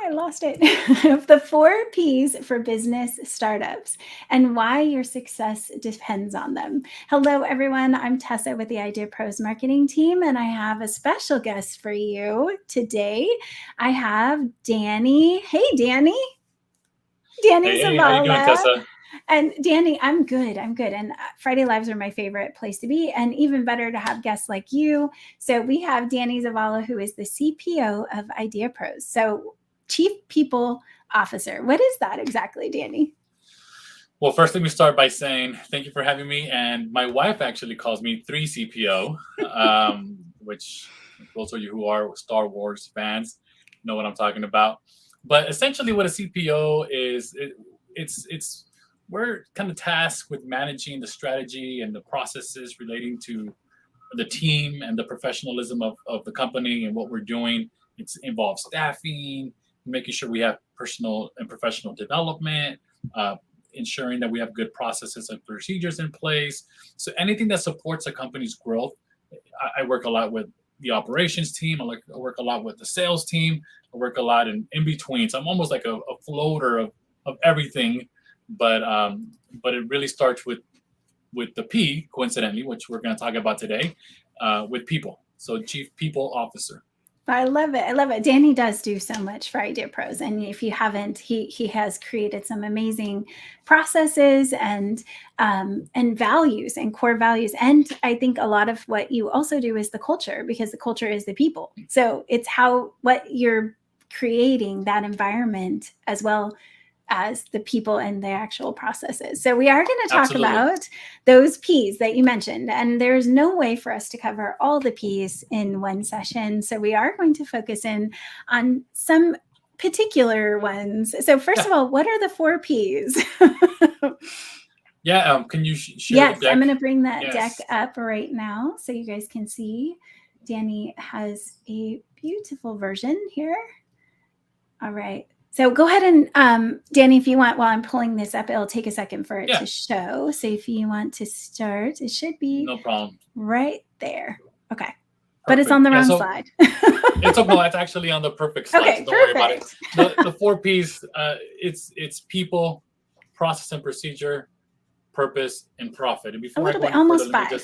I lost it. The 4 Ps for business startups and why your success depends on them. Hello, everyone. I'm Tessa with the IdeaPros marketing team, and I have a special guest for you today. I have Danny. Hey, Danny. Danny Hey, how you doing, Zavala. Tessa? And Danny, I'm good. I'm good. And Friday Lives are my favorite place to be, and even better to have guests like you. So we have Danny Zavala, who is the CPO of IdeaPros. So Chief People Officer. What is that exactly, Danny? Well, first, let me start by saying thank you for having me. And my wife actually calls me 3CPO, which those of you who are Star Wars fans know what I'm talking about. But essentially, what a CPO is, it's we're kind of tasked with managing the strategy and the processes relating to the team and the professionalism of the company and what we're doing. It involves staffing, making sure we have personal and professional development, uh, ensuring that we have good processes and procedures in place. So anything that supports a company's growth. I work a lot with the operations team. I work a lot with the sales team. I work a lot in between. So I'm almost like a floater of everything. But it really starts with the P, coincidentally, which we're going to talk about today, with people. So Chief People Officer. I love it. I love it. Danny does do so much for IdeaPros, and if you haven't, he has created some amazing processes and values and core values. And I think a lot of what you also do is the culture, because the culture is the people. So it's what you're creating, that environment, as well as the people and the actual processes. So we are going to talk Absolutely. about those P's that you mentioned, and there's no way for us to cover all the P's in one session. So we are going to focus in on some particular ones. So first of all, what are the 4 P's? Yeah, can you share Yes, the deck? I'm going to bring that deck Yes. up right now so you guys can see. Danny has a beautiful version here. All right. So go ahead and, Danny, if you want, while I'm pulling this up, it'll take a second for it Yeah. to show. So if you want to start, it should be No problem. right there. Okay. Perfect. But it's on the Yeah, wrong so slide. it's okay. It's actually on the perfect slide. Okay, So don't worry about it. perfect. The 4 Ps. It's people, process and procedure, purpose, and profit. And A before I little go bit, any further, almost let me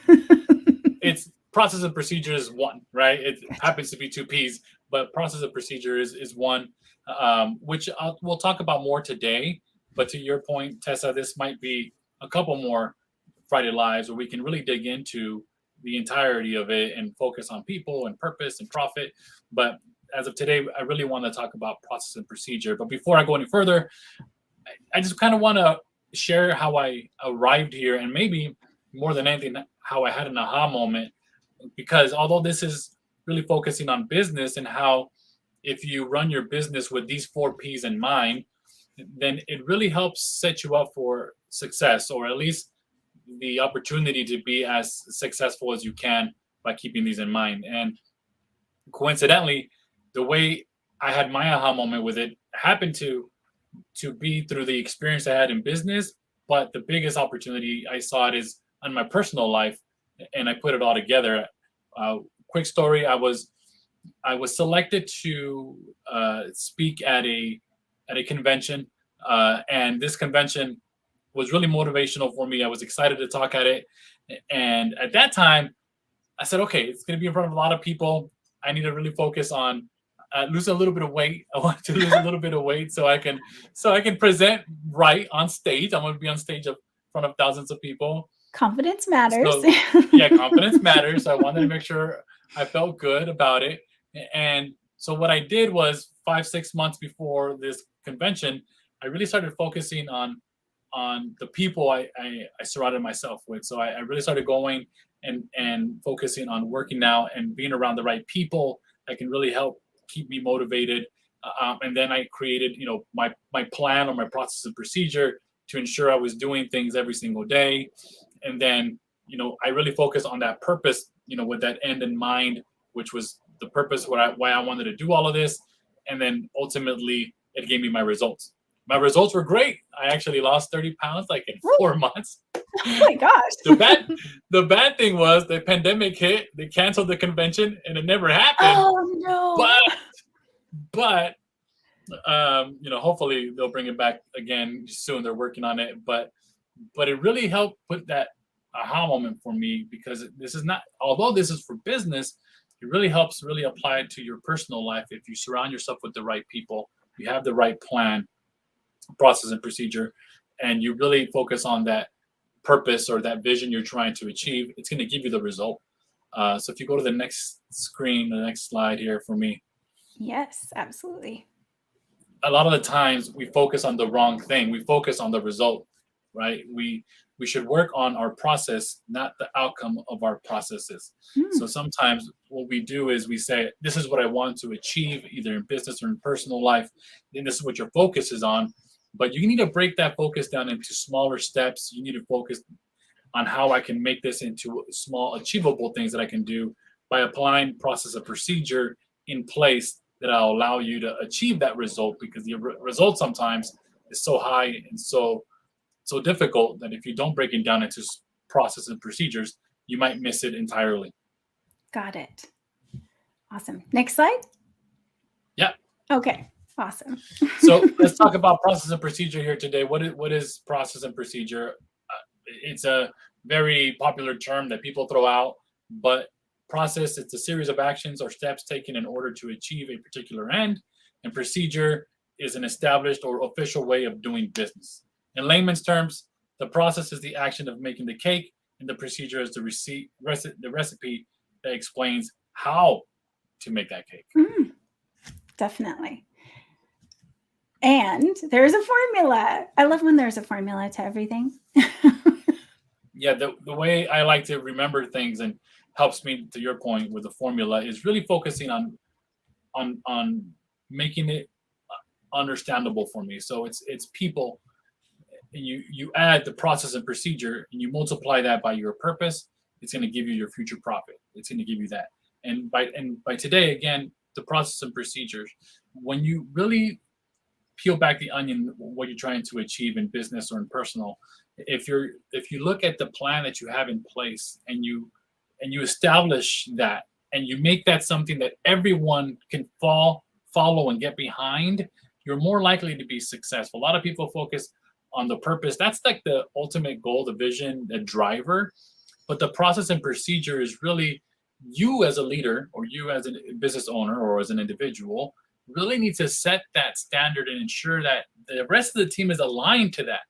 5. just. It's process and procedure is 1, right? It happens to be 2 Ps, but process and procedure is 1, which we'll talk about more today. But to your point, Tessa, this might be a couple more Friday Lives where we can really dig into the entirety of it and focus on people and purpose and profit. But as of today, I really want to talk about process and procedure. But before I go any further, I just kind of want to share how I arrived here, and maybe more than anything, how I had an aha moment. Because although this is really focusing on business and how if you run your business with these 4 Ps in mind, then it really helps set you up for success, or at least the opportunity to be as successful as you can by keeping these in mind. And coincidentally, the way I had my aha moment with it happened to be through the experience I had in business, but the biggest opportunity I saw it is on my personal life, and I put it all together. Quick story: I was selected to speak at a convention, and this convention was really motivational for me. I was excited to talk at it, and at that time, I said, okay, it's going to be in front of a lot of people. I need to really focus on lose a little bit of weight. I want to lose a little bit of weight so I can present right on stage. I'm going to be on stage in front of thousands of people. Confidence matters. So yeah, confidence matters. So I wanted to make sure I felt good about it. And so what I did was 5-6 months before this convention, I really started focusing on the people I surrounded myself with. So I really started going and focusing on working out and being around the right people that can really help keep me motivated. And then I created, my plan or my process and procedure to ensure I was doing things every single day. And then, I really focused on that purpose, with that end in mind, which was the purpose why I wanted to do all of this. And then ultimately it gave me my results. My results were great. I actually lost 30 pounds like in 4 months. Oh my gosh. The bad thing was the pandemic hit, they canceled the convention and it never happened. Oh no. But hopefully they'll bring it back again soon. They're working on it, but it really helped put that aha moment for me, because this is not, although this is for business, it really helps really apply it to your personal life. If you surround yourself with the right people, you have the right plan, process, and procedure, and you really focus on that purpose or that vision you're trying to achieve, it's going to give you the result. So if you go to the next screen, the next slide here for me. Yes, absolutely. A lot of the times we focus on the wrong thing. We focus on the result, right? We should work on our process, not the outcome of our processes. So sometimes what we do is we say, this is what I want to achieve, either in business or in personal life, and this is what your focus is on. But you need to break that focus down into smaller steps. You need to focus on how I can make this into small, achievable things that I can do by applying process and procedure in place that'll allow you to achieve that result, because the result sometimes is so high and so difficult that if you don't break it down into process and procedures, you might miss it entirely. Got it. Awesome. Next slide. Yeah. Okay. Awesome. So let's talk about process and procedure here today. What is process and procedure? It's a very popular term that people throw out, but process, it's a series of actions or steps taken in order to achieve a particular end, and procedure is an established or official way of doing business. In layman's terms, the process is the action of making the cake, and the procedure is the recipe that explains how to make that cake. Definitely. And there's a formula. I love when there's a formula to everything. Yeah, the way I like to remember things and helps me, to your point, with the formula is really focusing on making it understandable for me. So it's people, and you add the process and procedure, and you multiply that by your purpose. It's going to give you your future profit. It's going to give you that. And by today, again, the process and procedures, when you really peel back the onion, what you're trying to achieve in business or in personal, if you look at the plan that you have in place, and you establish that, and you make that something that everyone can follow and get behind, you're more likely to be successful. A lot of people focus on the purpose. That's like the ultimate goal, the vision, the driver. But the process and procedure is really you as a leader, or you as a business owner, or as an individual, really need to set that standard and ensure that the rest of the team is aligned to that.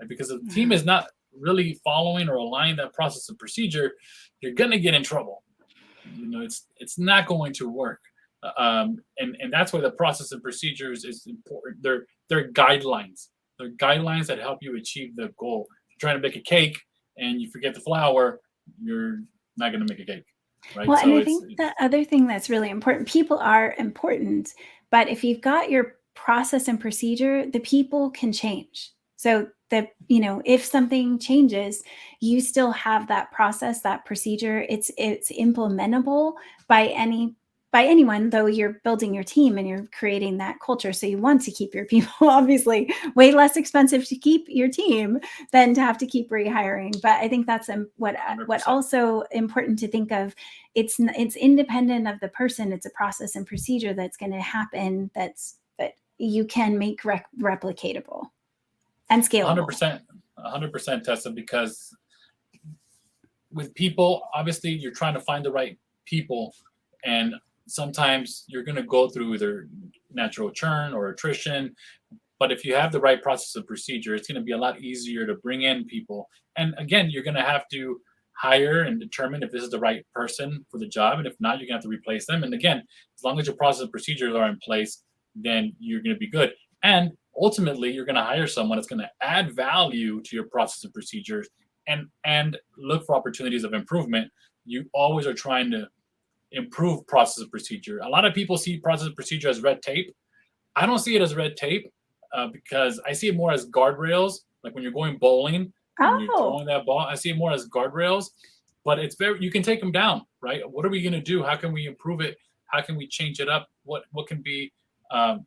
Because if the team is not really following or aligning that process and procedure, you're gonna get in trouble. It's not going to work. And that's why the process and procedures is important. They're guidelines. They're guidelines that help you achieve the goal. If you're trying to make a cake and you forget the flour, you're not going to make a cake, right? Well, So and I think the other thing that's really important, people are important, but if you've got your process and procedure, the people can change. So that, if something changes, you still have that process, that procedure. It's implementable by anyone, though you're building your team and you're creating that culture. So you want to keep your people, obviously way less expensive to keep your team than to have to keep rehiring. But I think that's what 100%. Also important to think of. It's independent of the person. It's a process and procedure that's going to happen that you can make replicatable and scalable. 100%, Tessa, because with people, obviously you're trying to find the right people, and sometimes you're going to go through either natural churn or attrition. But if you have the right process and procedure, it's going to be a lot easier to bring in people. And again, you're going to have to hire and determine if this is the right person for the job. And if not, you're going to have to replace them. And again, as long as your process and procedures are in place, then you're going to be good. And ultimately, you're going to hire someone that's going to add value to your process and procedures, and look for opportunities of improvement. You always are trying to improve process and procedure. A lot of people see process and procedure as red tape. I don't see it as red tape because I see it more as guardrails. Like when you're going bowling and you're throwing that ball, I see it more as guardrails. But you can take them down, right? What are we going to do? How can we improve it? How can we change it up? What can be done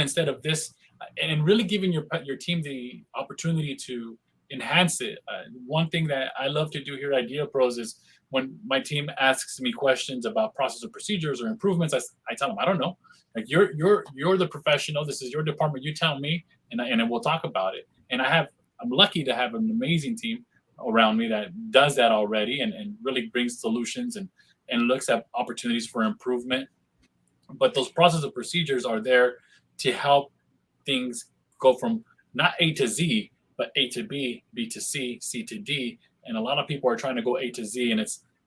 instead of this? And really giving your team the opportunity to enhance it. One thing that I love to do here at IdeaPros is when my team asks me questions about process or procedures or improvements, I tell them I don't know. Like you're the professional. This is your department. You tell me, and then we'll talk about it. And I'm lucky to have an amazing team around me that does that already and really brings solutions and looks at opportunities for improvement. But those process and procedures are there to help things go from not A to Z, but A to B, B to C, C to D. And a lot of people are trying to go A to Z, and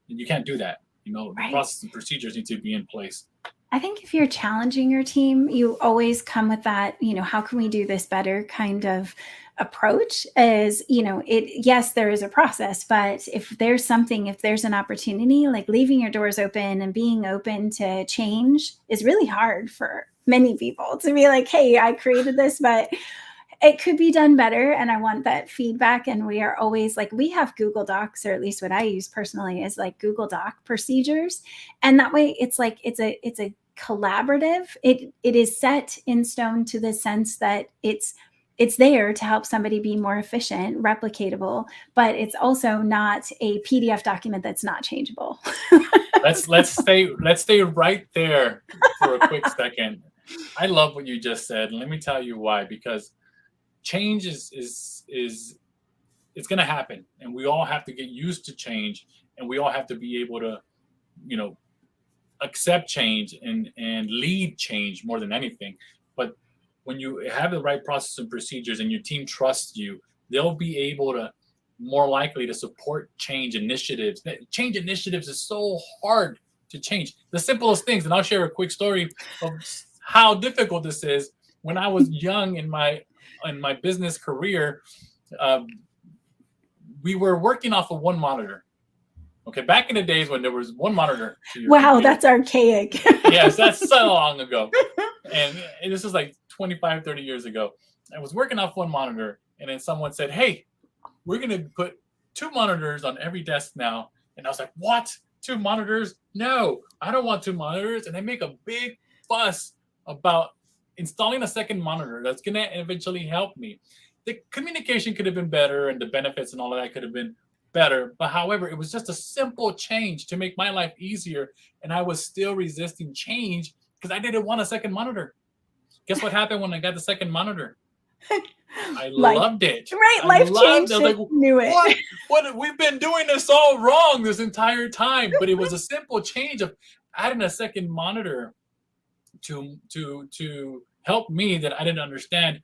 you can't do that. The Right. process and procedures need to be in place. I think if you're challenging your team, you always come with that, how can we do this better kind of approach is, yes, there is a process, but if there's an opportunity, like leaving your doors open and being open to change is really hard for many people to be like, hey, I created this, but it could be done better. And I want that feedback. And we are always like, we have Google Docs, or at least what I use personally is like Google Doc procedures. And that way it's like, it's a collaborative. It is set in stone to the sense that it's there to help somebody be more efficient, replicatable, but it's also not a PDF document that's not changeable. Let's stay right there for a quick second. I love what you just said. And let me tell you why. Because change is it's going to happen, and we all have to get used to change, and we all have to be able to accept change and lead change more than anything. But when you have the right process and procedures and your team trusts you, they'll be able to more likely to support change initiatives. Change initiatives is so hard to change the simplest things. And I'll share a quick story of how difficult this is. When I was young in my business career, we were working off of one monitor. Okay, back in the days when there was one monitor. Wow, computer. That's archaic. Yes, that's so long ago. And this was like 25, 30 years ago. I was working off one monitor, and then someone said, hey, we're going to put 2 monitors on every desk now. And I was like, what? 2 monitors? No, I don't want 2 monitors. And they make a big fuss about installing a second monitor that's going to eventually help me. The communication could have been better, and the benefits and all of that could have been better. But however, it was just a simple change to make my life easier. And I was still resisting change because I didn't want a second monitor. Guess what happened when I got the second monitor? I loved it. Right, life changed. I was like, knew it. What? We've been doing this all wrong this entire time. But it was a simple change of adding a second monitor to help me that I didn't understand.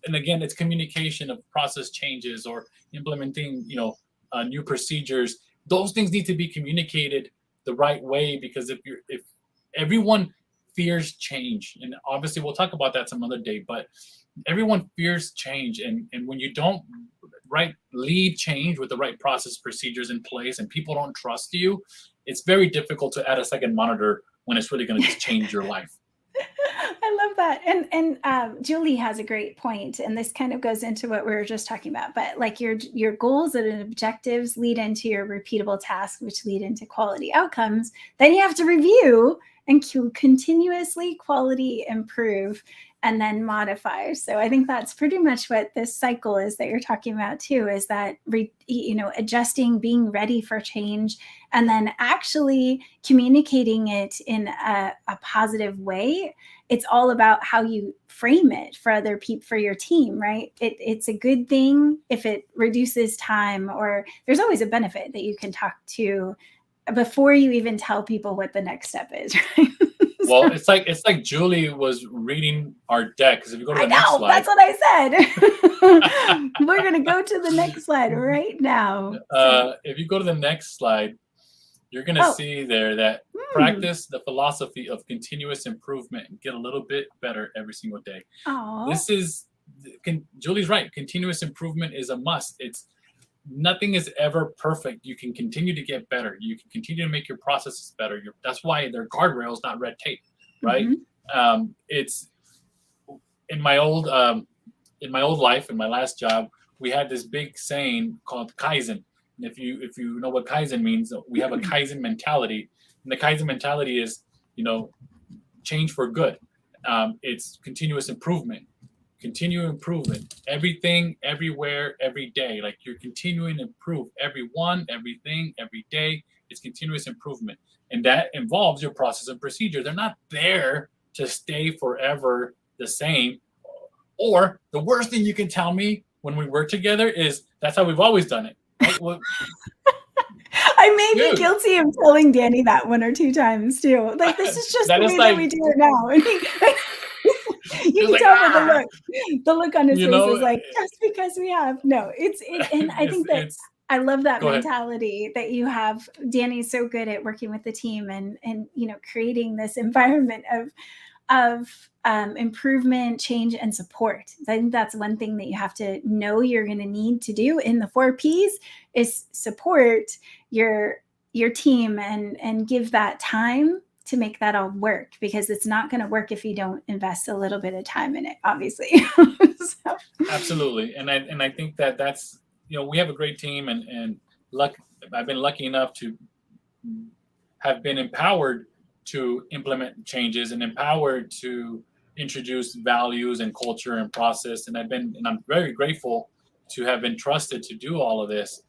And again, it's communication of process changes or implementing, new procedures. Those things need to be communicated the right way, because if everyone fears change, and obviously we'll talk about that some other day, but everyone fears change, and when you don't lead change with the right process procedures in place, and people don't trust you, it's very difficult to add a second monitor when it's really going to change your life. I love that. And Julie has a great point, and this kind of goes into what we were just talking about, but like your goals and objectives lead into your repeatable tasks, which lead into quality outcomes. Then you have to review and continuously quality improve and then modify. So I think that's pretty much what this cycle is that you're talking about too, is that, adjusting, being ready for change, and then actually communicating it in a positive way. It's all about how you frame it for other people, for your team, right? It's a good thing if it reduces time, or there's always a benefit that you can talk to before you even tell people what the next step is, right? Well, it's like Julie was reading our deck. Because if you go to the next slide, that's what I said. We're going to go to the next slide right now. If you go to the next slide, you're going to see there that practice the philosophy of continuous improvement and get a little bit better every single day. Aww. Julie's right. Continuous improvement is a must. Nothing is ever perfect. You can continue to get better. You can continue to make your processes better. That's why they're guardrails, not red tape, right? Mm-hmm. It's in my old life, in my last job, we had this big saying called Kaizen. And if you know what Kaizen means, we have a Kaizen mentality, and the Kaizen mentality is, change for good. It's continuous improvement. Continue improvement, everything, everywhere, every day. Like you're continuing to improve everything, every day, It's continuous improvement. And that involves your process and procedure. They're not there to stay forever the same. Or the worst thing you can tell me when we work together is that's how we've always done it. Right? Well, I may be dude, guilty of telling Danny that 1 or 2 times too. Like, this is just that the is way like, that we do it now. And you can like, tell by the look. The look on his you face know, is like, just because we have. No, and I think that it's I love that go ahead. mentality that you have. Danny's so good at working with the team and creating this environment of improvement, change, and support. I think that's one thing that you have to know you're going to need to do in the 4 Ps is support your team and give that time to make that all work, because it's not going to work if you don't invest a little bit of time in it, obviously. So. Absolutely. And I think that's, we have a great team, and I've been lucky enough to have been empowered to implement changes and empowered to introduce values and culture and process. And I'm very grateful to have been trusted to do all of this.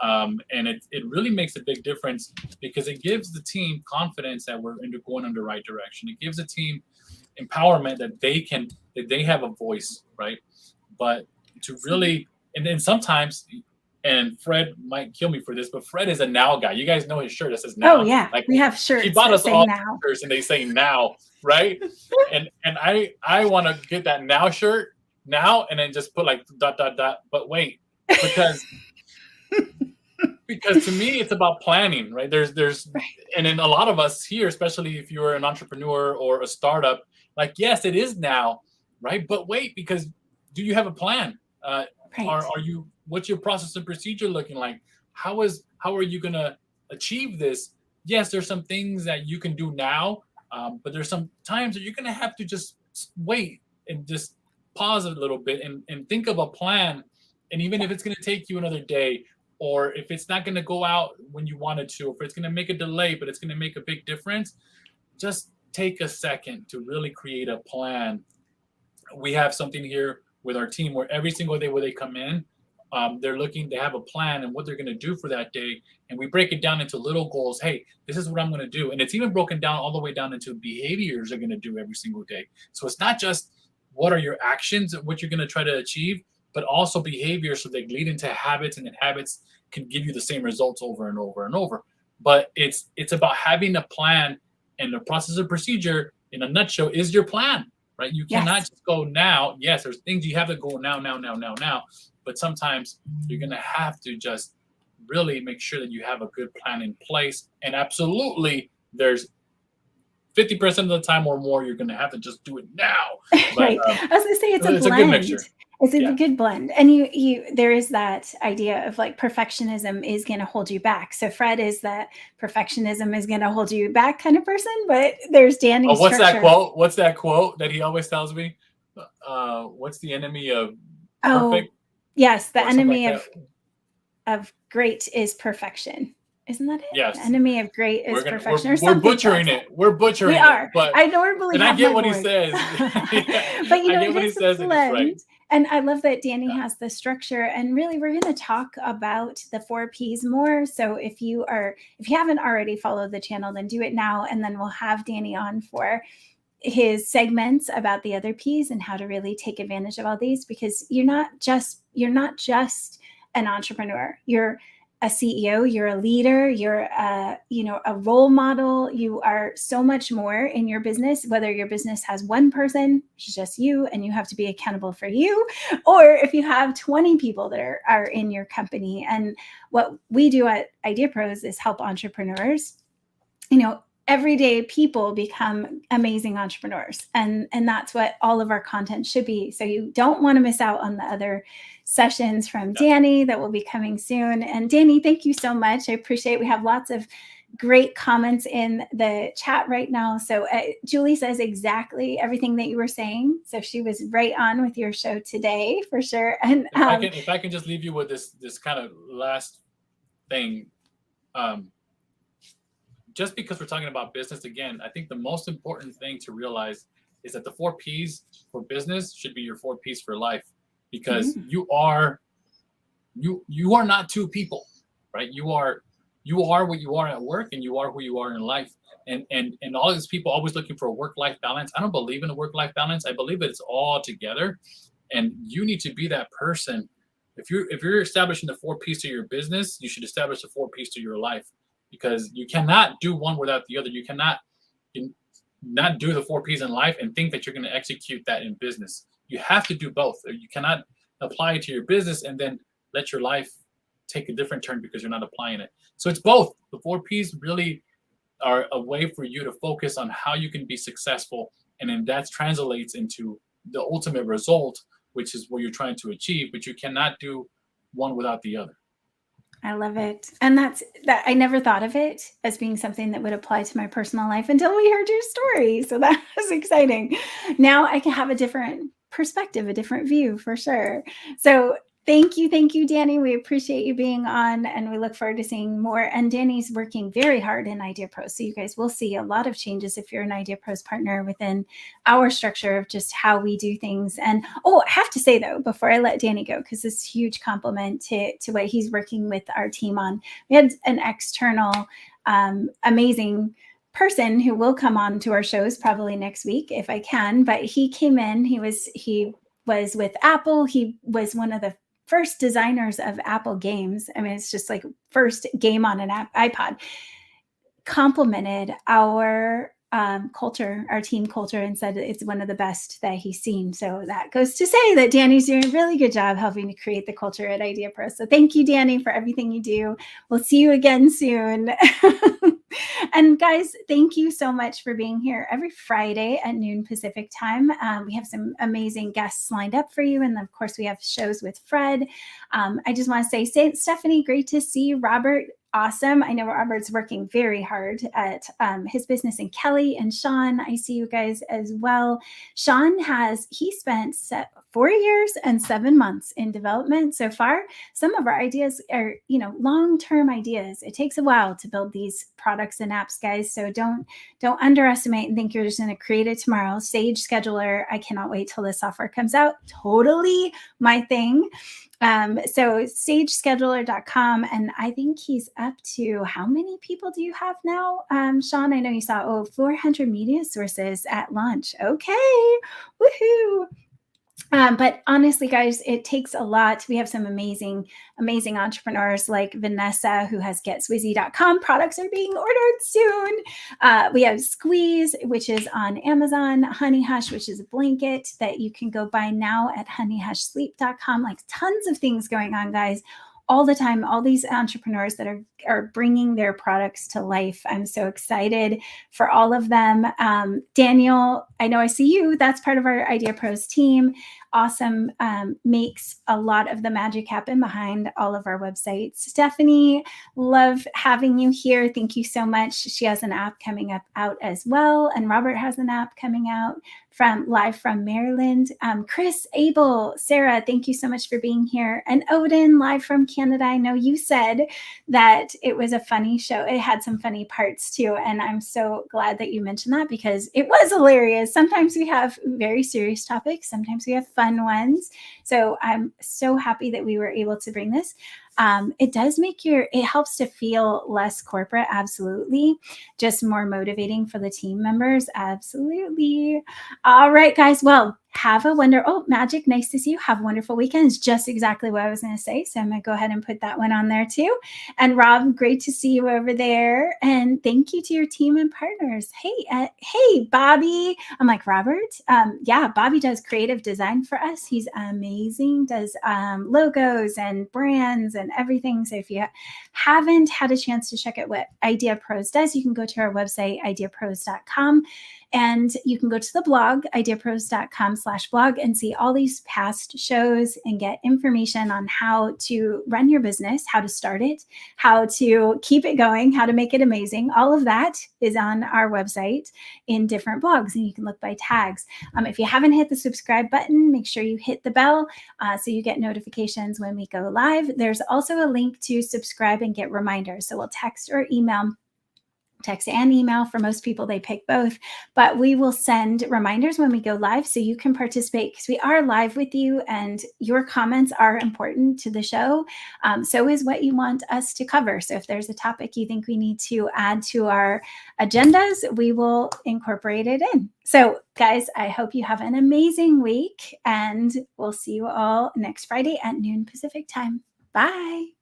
And it really makes a big difference, because it gives the team confidence that we're going in the right direction. It gives the team empowerment that they have a voice, right? But to really, and then sometimes, and Fred might kill me for this, but Fred is a now guy. You guys know his shirt that says now. Oh yeah, like we have shirts. He bought that us say all now. shirts and they say now, right? and I want to get that now shirt now, and then just put like ... But wait, because to me it's about planning, right? There's and then a lot of us here, especially if you're an entrepreneur or a startup, like, yes, it is now, right? But wait, because do you have a plan? Right. Are you, what's your process and procedure looking like? How are you going to achieve this? Yes, there's some things that you can do now, but there's some times that you're going to have to just wait and just pause a little bit and think of a plan. And even if it's going to take you another day, or if it's not going to go out when you wanted to, or if it's going to make a delay, but it's going to make a big difference, just take a second to really create a plan. We have something here with our team where every single day where they come in, they have a plan and what they're going to do for that day. And we break it down into little goals. Hey, this is what I'm going to do. And it's even broken down all the way down into behaviors they're going to do every single day. So it's not just what are your actions, what you're going to try to achieve, but also behaviors, so they lead into habits, and then habits can give you the same results over and over and over. But it's about having a plan, and the process and procedure in a nutshell is your plan, right? You cannot just go now. Yes, there's things you have to go now, but sometimes you're going to have to just really make sure that you have a good plan in place. And absolutely, there's 50% of the time or more, you're going to have to just do it now. But, right. I was going to say it's a blend. A good mixture. It's a good blend. And there is that idea of like perfectionism is going to hold you back. So Fred is that perfectionism is going to hold you back kind of person, but there's Danny's what's structure. What's that quote that he always tells me? What's the enemy of perfect? Oh, yes. The enemy of great is perfection. Isn't that it? Yes. The enemy of great is perfection. We're butchering it. We're butchering it. We are. But I normally and have I get my what board. he says. But I get what he says, and he's right. And I love that Danny has the structure. And really, we're going to talk about the 4 Ps more. So if you haven't already followed the channel, then do it now. And then we'll have Danny on for his segments about the other Ps and how to really take advantage of all these, because you're not just an entrepreneur. You're a CEO, you're a leader, you're a role model. You are so much more in your business, whether your business has one person, which is just you, and you have to be accountable for you, or if you have 20 people that are in your company. And what we do at IdeaPros is help entrepreneurs, everyday people become amazing entrepreneurs. And that's what all of our content should be. So you don't want to miss out on the other sessions from Danny that will be coming soon. And Danny, thank you so much. I appreciate it. We have lots of great comments in the chat right now. So Julie says exactly everything that you were saying. So she was right on with your show today for sure. And if I can just leave you with this kind of last thing, just because we're talking about business again, I think the most important thing to realize is that the 4 Ps for business should be your 4 Ps for life, because you are not two people, right? You are You are what you are at work, and you are who you are in life. And all these people always looking for a work-life balance. I don't believe in a work-life balance. I believe it's all together, and you need to be that person. If you're establishing the four P's to your business, you should establish the four P's to your life, because you cannot do one without the other. You cannot not do the four P's in life and think that you're going to execute that in business. You have to do both. You cannot apply it to your business and then let your life take a different turn because you're not applying it. So it's both. The four P's really are a way for you to focus on how you can be successful, and then that translates into the ultimate result, which is what you're trying to achieve. But you cannot do one without the other. I love it. And that I never thought of it as being something that would apply to my personal life until we heard your story. So that was exciting. Now I can have a different perspective, a different view for sure. So thank you, Danny. We appreciate you being on, and we look forward to seeing more. And Danny's working very hard in IdeaPros. So you guys will see a lot of changes if you're an IdeaPros partner within our structure of just how we do things. And I have to say though, before I let Danny go, because this is a huge compliment to what he's working with our team on. We had an external amazing person who will come on to our shows probably next week if I can. But he came in, he was with Apple. He was one of the first designers of Apple games. I mean, it's just like first game on an iPod. Complimented our culture, our team culture, and said it's one of the best that he's seen. So that goes to say that Danny's doing a really good job helping to create the culture at IdeaPros. So thank you, Danny, for everything you do. We'll see you again soon. And guys, thank you so much for being here every Friday at noon Pacific time. We have some amazing guests lined up for you. And of course, we have shows with Fred. I just want to say, Stephanie, great to see you. Robert, awesome. I know Robert's working very hard at his business. And Kelly and Sean, I see you guys as well. Sean he spent 4 years and 7 months in development so far. Some of our ideas are, long-term ideas. It takes a while to build these products and apps, guys. So don't underestimate and think you're just going to create it tomorrow. Sage Scheduler, I cannot wait till this software comes out. Totally my thing. So sagescheduler.com, and I think he's up to, how many people do you have now? Sean, I know you saw 400 media sources at launch. Okay. Woohoo. But honestly, guys, it takes a lot. We have some amazing entrepreneurs like Vanessa, who has GetSwizzy.com. Products are being ordered soon. We have Squeeze, which is on Amazon. Honey Hush, which is a blanket that you can go buy now at honeyhushsleep.com. Like tons of things going on, guys. All the time, all these entrepreneurs that are bringing their products to life. I'm so excited for all of them. Daniel, I know I see you. That's part of our IdeaPros team. Awesome. Makes a lot of the magic happen behind all of our websites. Stephanie, love having you here. Thank you so much. She has an app coming out as well. And Robert has an app coming out live from Maryland. Chris, Abel, Sarah, thank you so much for being here. And Odin, live from Canada. I know you said that it was a funny show. It had some funny parts too. And I'm so glad that you mentioned that, because it was hilarious. Sometimes we have very serious topics. Sometimes we have fun ones. So I'm so happy that we were able to bring this. It does it helps to feel less corporate. Absolutely. Just more motivating for the team members. Absolutely. All right, guys. Well, have a Magic, nice to see you. Have a wonderful weekend. It's just exactly what I was going to say. So I'm going to go ahead and put that one on there too. And Rob, great to see you over there. And thank you to your team and partners. Hey, Bobby. I'm like, Robert. Yeah, Bobby does creative design for us. He's amazing. Does logos and brands and everything. So if you haven't had a chance to check out what IdeaPros does, you can go to our website, ideapros.com. And you can go to the blog, ideapros.com/blog, and see all these past shows and get information on how to run your business, how to start it, how to keep it going, how to make it amazing. All of that is on our website in different blogs, and you can look by tags. If you haven't hit the subscribe button, make sure you hit the bell so you get notifications when we go live. There's also a link to subscribe and get reminders. So we'll text or email text and email. For most people, they pick both, but we will send reminders when we go live so you can participate, because we are live with you and your comments are important to the show. So is what you want us to cover. So if there's a topic you think we need to add to our agendas, we will incorporate it in. So guys, I hope you have an amazing week, and we'll see you all next Friday at noon Pacific time. Bye.